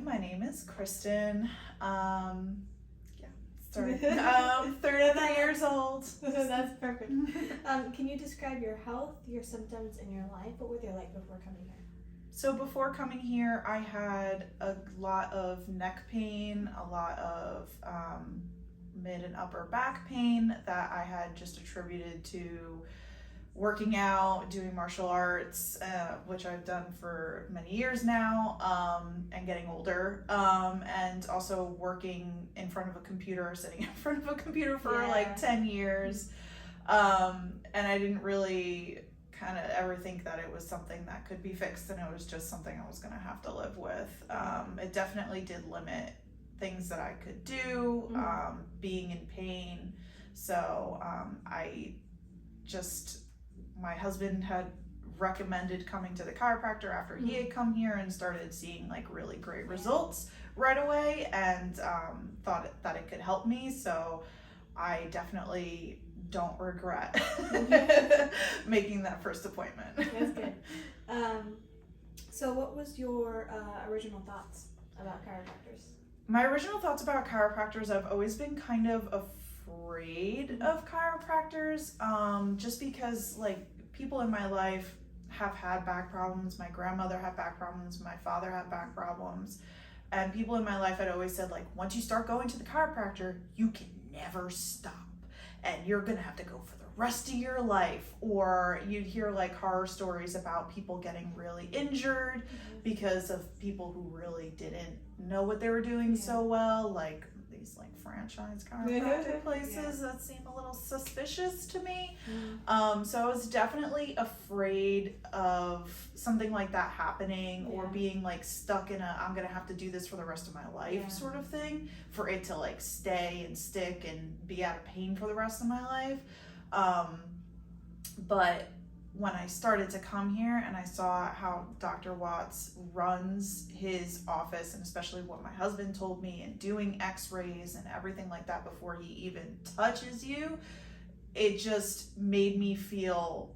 my name is Kristen. I'm 33 years old. That's perfect. Can you describe your health, your symptoms in your life? What were they like before coming here? So before coming here, I had a lot of neck pain, a lot of mid and upper back pain that I had just attributed to working out, doing martial arts, which I've done for many years now, and getting older, and also working in front of a computer, sitting in front of a computer for like 10 years. And I didn't really kind of ever think that it was something that could be fixed, and it was just something I was going to have to live with. It definitely did limit things that I could do, being in pain. So my husband had recommended coming to the chiropractor after he had come here and started seeing like really great results right away, and thought that it could help me. So I definitely don't regret making that first appointment. That's good. So what was your original thoughts about chiropractors? My original thoughts about chiropractors, I've always been kind of afraid of chiropractors, just because like people in my life have had back problems. My grandmother had back problems, my father had back problems, and people in my life had always said like, once you start going to the chiropractor, you can never stop, and you're gonna have to go for the rest of your life. Or you'd hear like horror stories about people getting really injured because of people who really didn't know what they were doing so well, like these like franchise chiropractic places that seem a little suspicious to me. So I was definitely afraid of something like that happening, or being like stuck in a I'm gonna have to do this for the rest of my life sort of thing, for it to like stay and stick and be out of pain for the rest of my life. But when I started to come here and I saw how Dr. Watts runs his office, and especially what my husband told me, and doing x-rays and everything like that before he even touches you, it just made me feel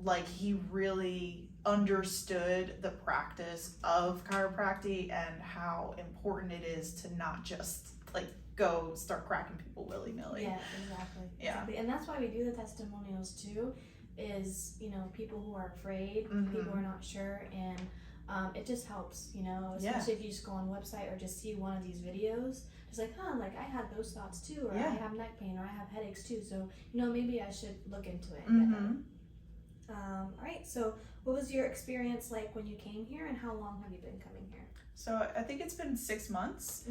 like he really understood the practice of chiropractic and how important it is to not just like go start cracking people willy-nilly. Yeah, exactly. And that's why we do the testimonials too, is, you know, people who are afraid, people who are not sure, and it just helps, you know, especially if you just go on a website or just see one of these videos, it's like, like I had those thoughts too, or I have neck pain, or I have headaches too, so, you know, maybe I should look into it and get that. All right, so what was your experience like when you came here, and how long have you been coming here? So I think it's been 6 months.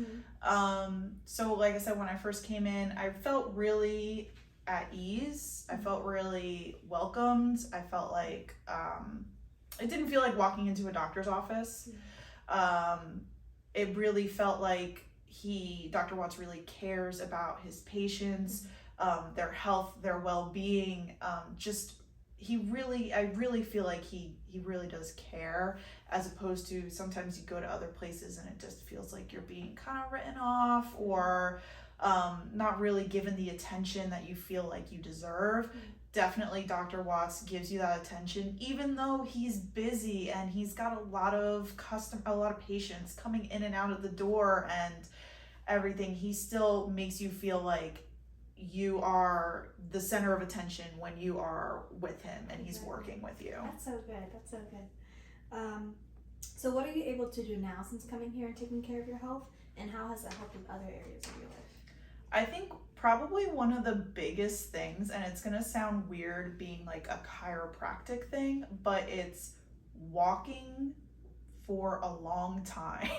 So like I said, when I first came in, I felt really at ease. I felt really welcomed. I felt like it didn't feel like walking into a doctor's office. It really felt like Dr. Watts really cares about his patients, their health, their well-being. I really feel like he really does care, as opposed to sometimes you go to other places and it just feels like you're being kind of written off, or not really given the attention that you feel like you deserve. Definitely Dr. Watts gives you that attention, even though he's busy and he's got a lot of patients coming in and out of the door and everything. He still makes you feel like you are the center of attention when you are with him and he's working with you. That's so good. So what are you able to do now since coming here and taking care of your health, and how has that helped with other areas of your life? I think probably one of the biggest things, and it's gonna sound weird being like a chiropractic thing, but it's walking for a long time.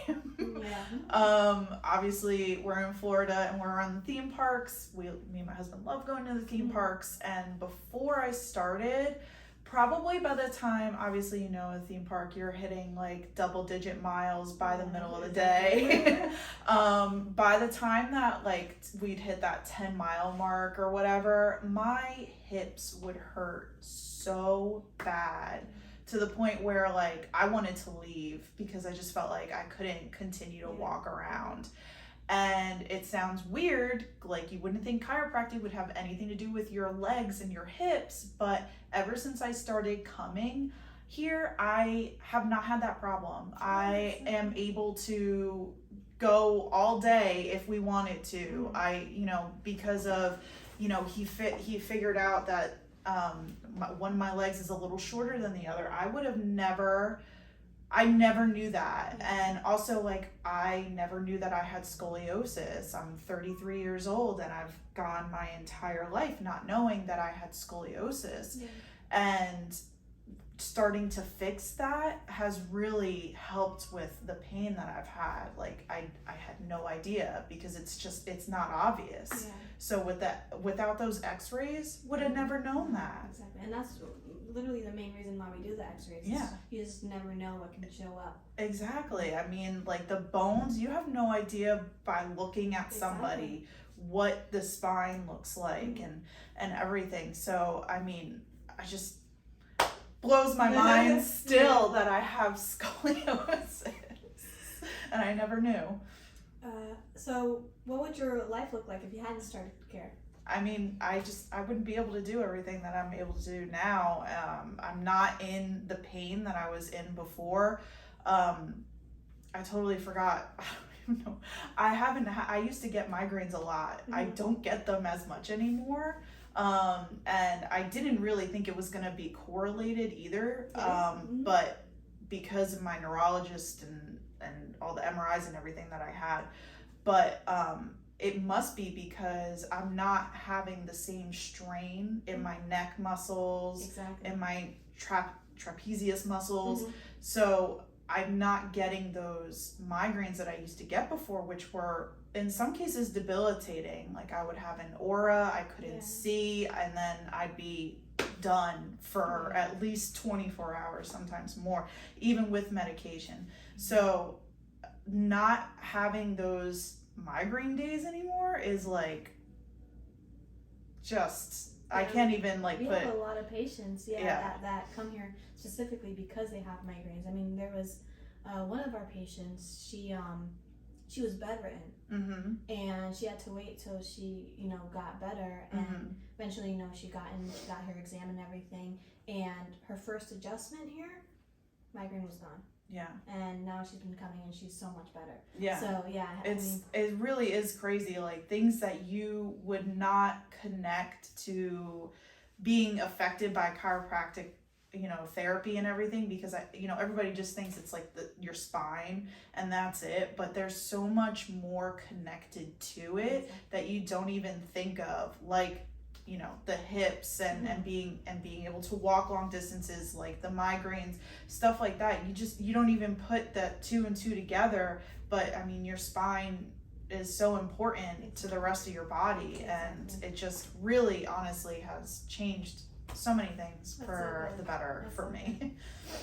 Obviously we're in Florida and we're around the theme parks. Me and my husband love going to the theme parks, and before I started, probably by the time, obviously, you know, a theme park, you're hitting like double-digit miles by the middle of the day. By the time that like we'd hit that 10-mile mark or whatever, my hips would hurt so bad, to the point where like I wanted to leave because I just felt like I couldn't continue to walk around. And it sounds weird, like you wouldn't think chiropractic would have anything to do with your legs and your hips, but ever since I started coming Here, I have not had that problem. I am able to go all day if we wanted to. Because of, he figured out that one of my legs is a little shorter than the other. I never knew that. And also, like, I never knew that I had scoliosis. I'm 33 years old and I've gone my entire life not knowing that I had scoliosis. Yeah. And starting to fix that has really helped with the pain that I've had. Like, I had no idea because it's not obvious. Yeah. So without those x-rays, would have never known that. Exactly. And that's literally the main reason why we do the x-rays. Yeah. You just never know what can show up. Exactly. I mean, like, the bones, you have no idea by looking at somebody what the spine looks like and everything. So, I mean, I just blows my mind still that I have scoliosis. And I never knew. So what would your life look like if you hadn't started care? I mean, I wouldn't be able to do everything that I'm able to do now. I'm not in the pain that I was in before. I totally forgot. I don't even know. I used to get migraines a lot. Mm-hmm. I don't get them as much anymore. And I didn't really think it was going to be correlated either. But because of my neurologist and all the MRIs and everything that I had, but, it must be because I'm not having the same strain in my neck muscles, in my trapezius muscles. Mm-hmm. So I'm not getting those migraines that I used to get before, which were in some cases debilitating. Like, I would have an aura, I couldn't see, and then I'd be done for at least 24 hours, sometimes more, even with medication. So not having those migraine days anymore is like, just, I can't even like we have a lot of patients that come here specifically because they have migraines. I mean, there was one of our patients, she was bedridden. Mm-hmm. And she had to wait till she got better, and eventually she got her exam and everything, and her first adjustment here, migraine was gone. Yeah. And now she's been coming and she's so much better. Yeah. So it really is crazy, like, things that you would not connect to being affected by chiropractic, therapy and everything, because everybody just thinks it's like your spine and that's it, but there's so much more connected to it that you don't even think of, like, the hips and being able to walk long distances, like the migraines, stuff like that. You don't even put that 2 and 2 together, but I mean, your spine is so important to the rest of your body, and it just really honestly has changed so many things for the better for me.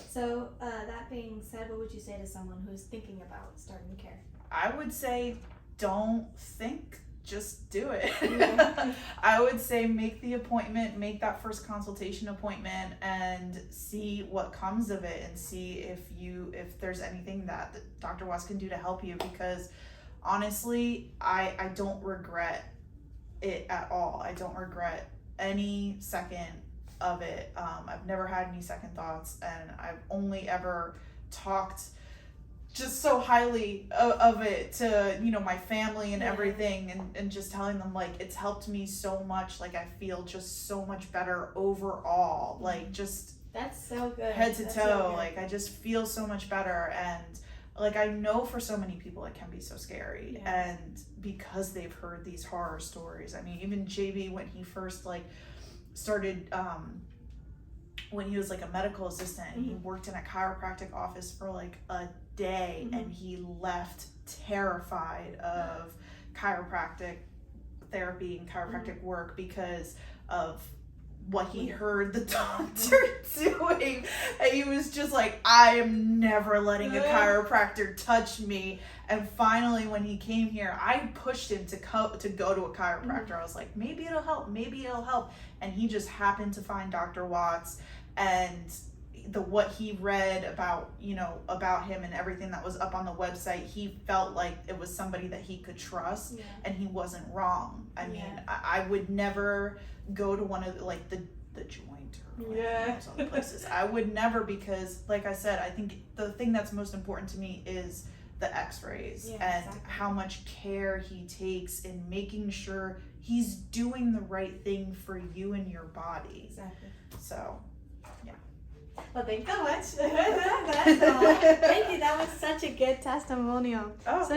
So that being said, what would you say to someone who's thinking about starting care? I would say, don't think, just do it. Yeah. I would say make the appointment, make that first consultation appointment, and see what comes of it, and see if there's anything that Dr. Watts can do to help you, because honestly, I don't regret it at all. I don't regret any second of it. I've never had any second thoughts, and I've only ever talked just so highly of it to my family and everything, and just telling them, like, it's helped me so much. Like, I feel just so much better overall, like, just that's so good, head to toe. Like, I just feel so much better, and like, I know for so many people it can be so scary, and because they've heard these horror stories. I mean, even JB, when he first started, when he was like a medical assistant, he worked in a chiropractic office for like a day, and he left terrified of chiropractic therapy and chiropractic work because of what he heard the doctor doing. And he was just like, I am never letting a chiropractor touch me. And finally, when he came here, I pushed him to go to a chiropractor. I was like, maybe it'll help. And he just happened to find Dr. Watts, and what he read about him and everything that was up on the website, he felt like it was somebody that he could trust, and he wasn't wrong. I mean, I would never go to one of the joint terrified in those other places. I would never, because like I said, I think the thing that's most important to me is the x-rays and how much care he takes in making sure he's doing the right thing for you and your body. Exactly. So, yeah. Well, thank you so much. That's all. Thank you. That was such a good testimonial. Oh. So